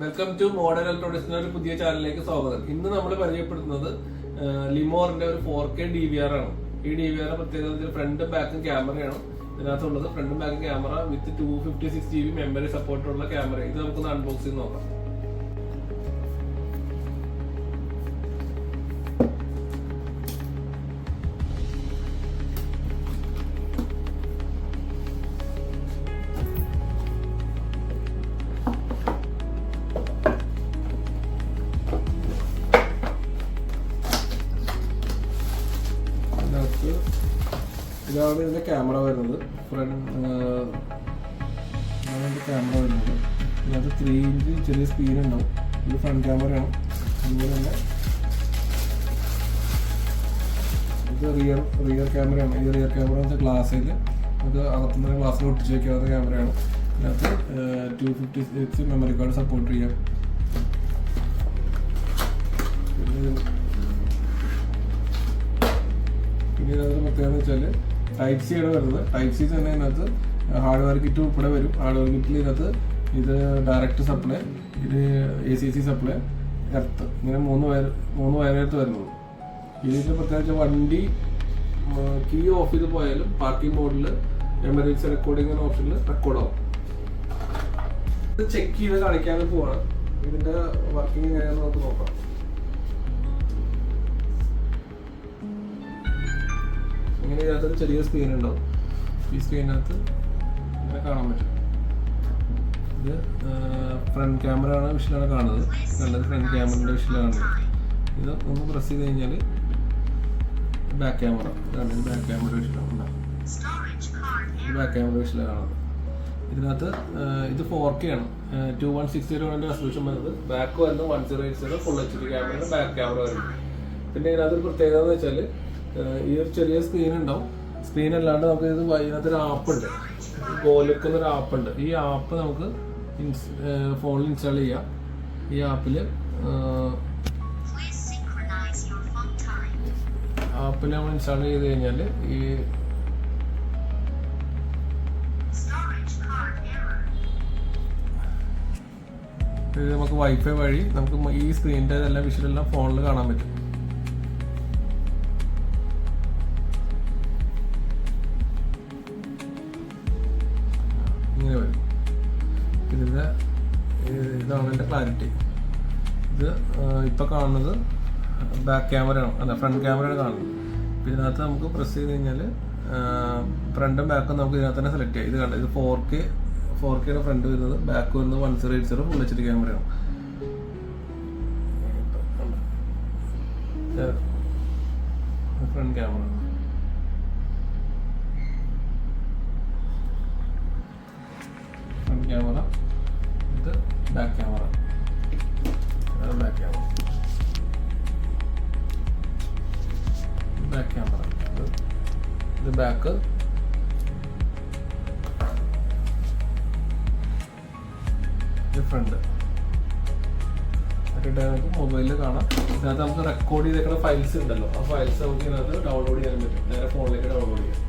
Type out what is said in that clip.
Welcome two model ഇലക്ട്രോണിക്സിന്റെ ഒരു പുതിയ ചാനലിലേക്ക് സ്വാഗതം. ഇന്ന് നമ്മൾ പരിചയപ്പെടുത്തുന്നത് ലിമോറിന്റെ ഒരു 4K DVR ആണ്. ഈ DVR പ്രത്യേകത ഫ്രണ്ടും ബാക്കും ക്യാമറയാണ് ഇതിനകത്തുള്ളത്. ഫ്രണ്ടും ബാക്കും ക്യാമറ വിത്ത് 256GB മെമ്മറി സപ്പോർട്ടുള്ള ക്യാമറ. ഇത് നമുക്കൊന്ന് അൺബോക്സ് ചെയ്ത് നോക്കാം. ഇതാണ് ഇതിന്റെ ക്യാമറ വരുന്നത്. ക്യാമറ വരുന്നത് ഇതിനകത്ത് 3 ഇഞ്ച് ചെറിയ സ്ക്രീൻ ഉണ്ടാവും. ഇത് ഫ്രണ്ട് ക്യാമറയാണ്. അതുപോലെ തന്നെ ഇത് റിയർ ക്യാമറയാണ്. ഈ റിയർ ക്യാമറ എന്ന് വെച്ചാൽ ഗ്ലാസ്സിൽ നമുക്ക് അകത്തുനിന്ന് ഗ്ലാസ്സിൽ ഒട്ടിച്ച് വയ്ക്കാവുന്ന ക്യാമറയാണ്. ഇതിനകത്ത് 256 മെമ്മറി കാർഡ് സപ്പോർട്ട് ചെയ്യാം. പിന്നെ ഇതിനകത്ത് പ്രത്യേകത വെച്ചാൽ ടൈപ്പ് സി ആണ് വരുന്നത്. ടൈപ്പ് സി തന്നെ ഇതിനകത്ത് ഹാർഡ്വെയർ കിറ്റ് ഉൾപ്പെടെ വരും. ഹാർഡ്വെയർ കിറ്റിൽ ഇതിനകത്ത് ഇത് ഡയറക്റ്റ് സപ്ലൈ, ഇത് ACC സപ്ലൈ, എർത്ത്, ഇങ്ങനെ മൂന്ന് വയറിനകത്ത് വരുന്നത്. ഇതിൻ്റെ പ്രത്യേകിച്ച് വണ്ടി കീ ഓഫ് ചെയ്ത് പോയാലും പാർക്കിംഗ് മോഡിൽ എമർജൻസി റെക്കോർഡിംഗ് എന്ന ഓപ്ഷനിൽ റെക്കോർഡാവും. ഇത് ചെക്ക് ചെയ്ത് കാണിക്കാൻ പോവാണ്. ഇതിൻ്റെ വർക്കിംഗ് എങ്ങനെയാണെന്ന് നമുക്ക് നോക്കാം. ഇങ്ങനെ ഇതിനകത്തൊരു ചെറിയ സ്ക്രീൻ ഉണ്ടാവും. ഈ സ്ക്രീനകത്ത് ഇങ്ങനെ കാണാൻ പറ്റും. ഇത് ഫ്രണ്ട് ക്യാമറ ആണ്, വിഷലാണ് കാണുന്നത്. നല്ലത് ഫ്രണ്ട് ക്യാമറയുടെ വിഷലാണ്. ഇത് ഒന്ന് പ്രസ് ചെയ്ത് കഴിഞ്ഞാൽ ബാക്ക് ക്യാമറ, ഇതാണ് ബാക്ക് ക്യാമറ വിഷലാണ്. ബാക്ക് ക്യാമറ വിഷലാണ് കാണുന്നത്. ഇതിനകത്ത് ഇത് 4K ആണ്. 2160 റെസൊല്യൂഷൻ വരുന്നത്. ബാക്ക് വരുന്നത് 1080 ഫുൾ HD ക്യാമറയുടെ ബാക്ക് ക്യാമറ വരുന്നത്. പിന്നെ ഇതിനകത്തൊരു പ്രത്യേകത എന്ന് വെച്ചാൽ ഈ ഒരു ചെറിയ സ്ക്രീൻ ഉണ്ടാവും. സ്ക്രീൻ അല്ലാണ്ട് നമുക്ക് ഇത് ഇതിനകത്തൊരു ആപ്പുണ്ട്, ഗോലുക്ക് എന്നൊരു ആപ്പുണ്ട്. ഈ ആപ്പ് നമുക്ക് ഫോണിൽ ഇൻസ്റ്റാൾ ചെയ്യാം. ഈ ആപ്പിൽ നമ്മൾ ഇൻസ്റ്റാൾ ചെയ്ത് കഴിഞ്ഞാൽ ഈ നമുക്ക് വൈഫൈ വഴി നമുക്ക് ഈ സ്ക്രീനിൻ്റെ എല്ലാം വിഷ്വലെല്ലാം ഫോണിൽ കാണാൻ പറ്റും. ഇങ്ങനെ വരും. ഇതിൻ്റെ ഇതാണ് എൻ്റെ ക്ലാരിറ്റി. ഇത് ഇപ്പം കാണുന്നത് ബാക്ക് ക്യാമറയാണ്, അല്ല ഫ്രണ്ട് ക്യാമറയാണ് കാണുന്നത്. പിന്നെ ഇതിനകത്ത് നമുക്ക് പ്രസ് ചെയ്ത് കഴിഞ്ഞാൽ ഫ്രണ്ടും ബാക്കും നമുക്ക് ഇതിനകത്ത് തന്നെ സെലക്ട് ചെയ്യാം. ഇത് കണ്ട ഇത് 4Kയുടെ ഫ്രണ്ട് വരുന്നത്, ബാക്ക് വരുന്നത് 1080 ഫുൾ HD ക്യാമറയാണ്. ഫ്രണ്ട് ക്യാമറ, ക്യാമറ, ഇത് back camera, back camera, back camera, ഇത് ബാക്ക്, ഇത് ഫ്രണ്ട്. മറ്റേ നമുക്ക് മൊബൈലിൽ കാണാം. ഇതിനകത്ത് നമുക്ക് റെക്കോർഡ് ചെയ്തേക്കുന്ന ഫയൽസ് ഉണ്ടല്ലോ, ആ ഫയൽസ് നമുക്ക് ഇതിനകത്ത് ഡൗൺലോഡ് ചെയ്യാൻ പറ്റും. നേരെ ഫോണിലേക്ക് ഡൗൺലോഡ് ചെയ്യാം.